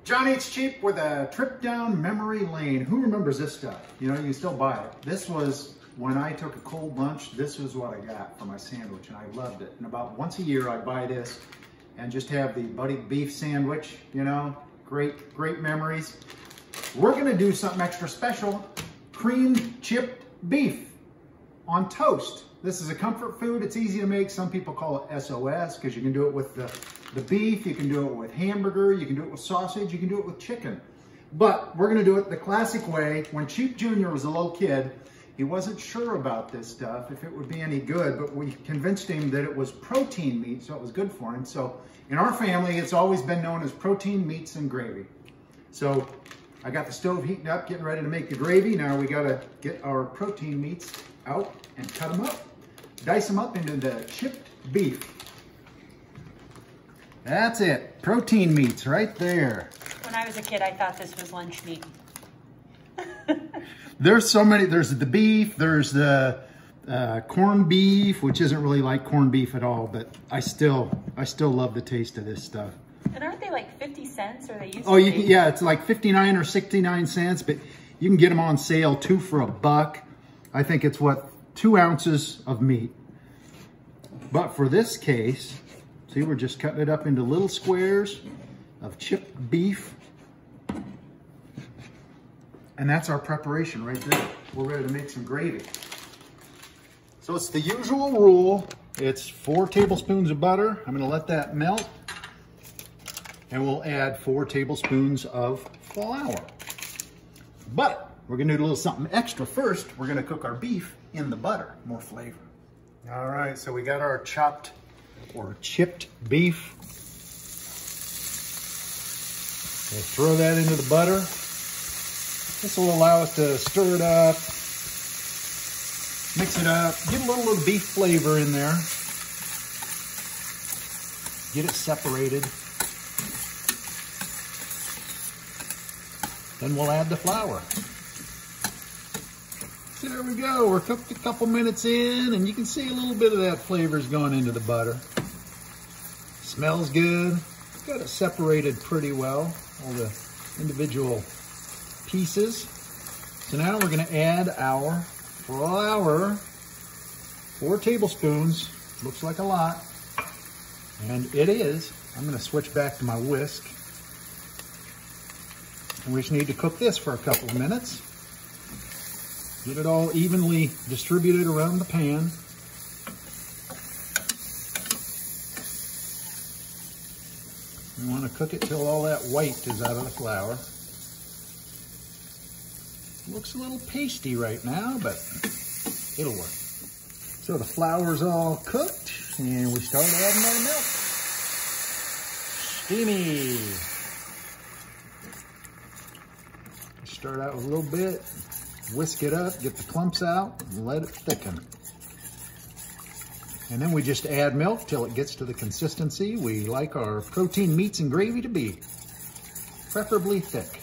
John Eats Cheap with a trip down memory lane. Who remembers this stuff? You know, you can still buy it. This was, when I took a cold lunch, this was what I got for my sandwich, and I loved it. And about once a year, I buy this and just have the Buddig beef sandwich, you know, great memories. We're gonna do something extra special, creamed chipped beef on toast. This is a comfort food. It's easy to make. Some people call it SOS because you can do it with the beef, you can do it with hamburger, you can do it with sausage, you can do it with chicken. But we're gonna do it the classic way. When Cheap Jr. was a little kid, he wasn't sure about this stuff, if it would be any good, but we convinced him that it was protein meat, so it was good for him. So in our family, it's always been known as protein meats and gravy. So I got the stove heating up, getting ready to make the gravy. Now we gotta get our protein meats out and cut them up, dice them up into the chipped beef. That's it, protein meats right there. When I was a kid, I thought this was lunch meat. There's so many, there's the beef, there's the corned beef, which isn't really like corned beef at all, but I still love the taste of this stuff. And aren't they like 50 cents or they used to be? Can, yeah, it's like 59 or 69 cents, but you can get them on sale 2 for $1. I think it's what, 2 ounces of meat. But for this case, see, we're just cutting it up into little squares of chipped beef. And that's our preparation right there. We're ready to make some gravy. So it's the usual rule. It's 4 tablespoons of butter. I'm gonna let that melt. And we'll add 4 tablespoons of flour. But we're gonna do a little something extra first. We're gonna cook our beef in the butter, more flavor. All right, so we got our chopped or chipped beef. We'll throw that into the butter. This will allow us to stir it up, mix it up, get a little beef flavor in there. Get it separated. Then we'll add the flour. There we go, we're cooked a couple minutes in, and you can see a little bit of that flavor is going into the butter. Smells good. Got it separated pretty well, all the individual pieces. So now we're gonna add our flour, 4 tablespoons, looks like a lot, and it is. I'm gonna switch back to my whisk. And we just need to cook this for a couple of minutes. Get it all evenly distributed around the pan. We want to cook it till all that white is out of the flour. Looks a little pasty right now, but it'll work. So the flour's all cooked, and we start adding our milk. Steamy. Start out with a little bit, whisk it up, get the clumps out, and let it thicken. And then we just add milk till it gets to the consistency we like our protein meats and gravy to be, preferably thick.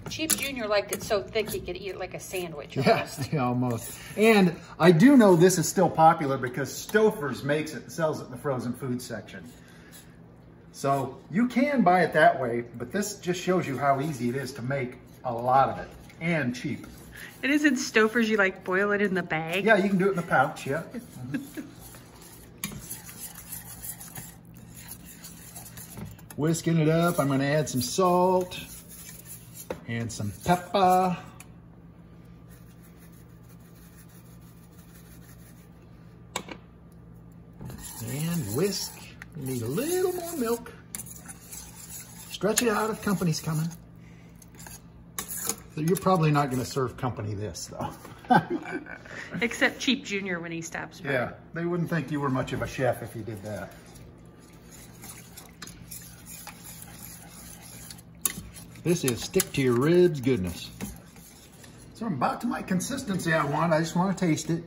Cheap Jr. liked it so thick he could eat it like a sandwich almost. Yeah, almost. And I do know this is still popular because Stouffer's makes it and sells it in the frozen food section. So you can buy it that way, but this just shows you how easy it is to make a lot of it, and cheap. It is in Stouffer's, you like boil it in the bag? Yeah, you can do it in the pouch, yeah. Whisking it up, I'm gonna add some salt and some pepper. And whisk. You need a little more milk. Stretch it out if company's coming. You're probably not going to serve company this, though. Except Cheap Jr. when he stops by. Yeah, they wouldn't think you were much of a chef if you did that. This is stick to your ribs goodness. So I'm about to my consistency I want. I just want to taste it.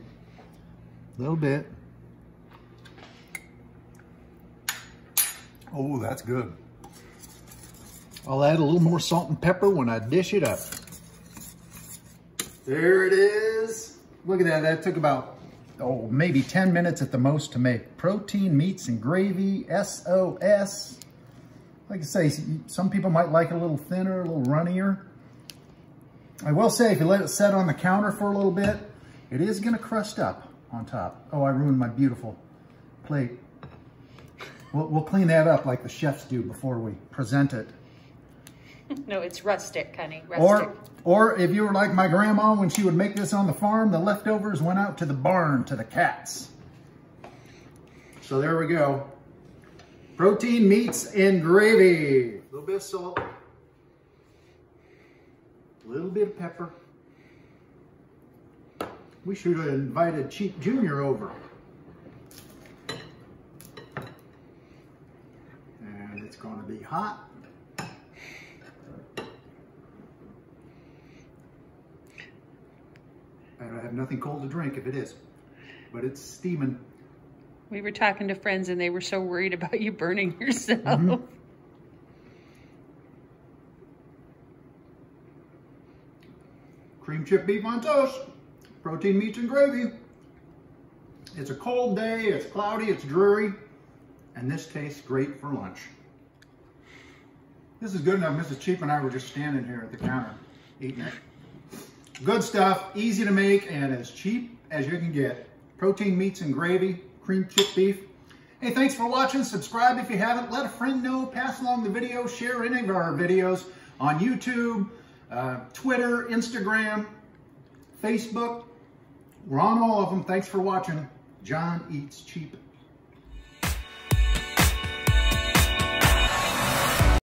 A little bit. Oh, that's good. I'll add a little more salt and pepper when I dish it up. There it is. Look at that. That took about, maybe 10 minutes at the most to make. Protein, meats, and gravy, SOS. like I say, some people might like it a little thinner, a little runnier. I will say, if you let it set on the counter for a little bit, it is going to crust up on top. Oh, I ruined my beautiful plate. We'll clean that up like the chefs do before we present it. No, it's rustic, honey. Rustic. Or if you were like my grandma, when she would make this on the farm, the leftovers went out to the barn, to the cats. So there we go. Protein, meats, and gravy. A little bit of salt. A little bit of pepper. We should have invited Cheap Junior over. And it's going to be hot. I have nothing cold to drink if it is, but it's steaming. We were talking to friends and they were so worried about you burning yourself. Mm-hmm. Cream chip beef on toast, protein, meats, and gravy. It's a cold day, it's cloudy, it's dreary, and this tastes great for lunch. This is good enough. Mrs. Cheap and I were just standing here at the counter eating it. Good stuff, easy to make, and as cheap as you can get. Protein, meats, and gravy, cream chip beef. Hey, thanks for watching. Subscribe if you haven't. Let a friend know. Pass along the video. Share any of our videos on YouTube, Twitter, Instagram, Facebook. We're on all of them. Thanks for watching. John Eats Cheap.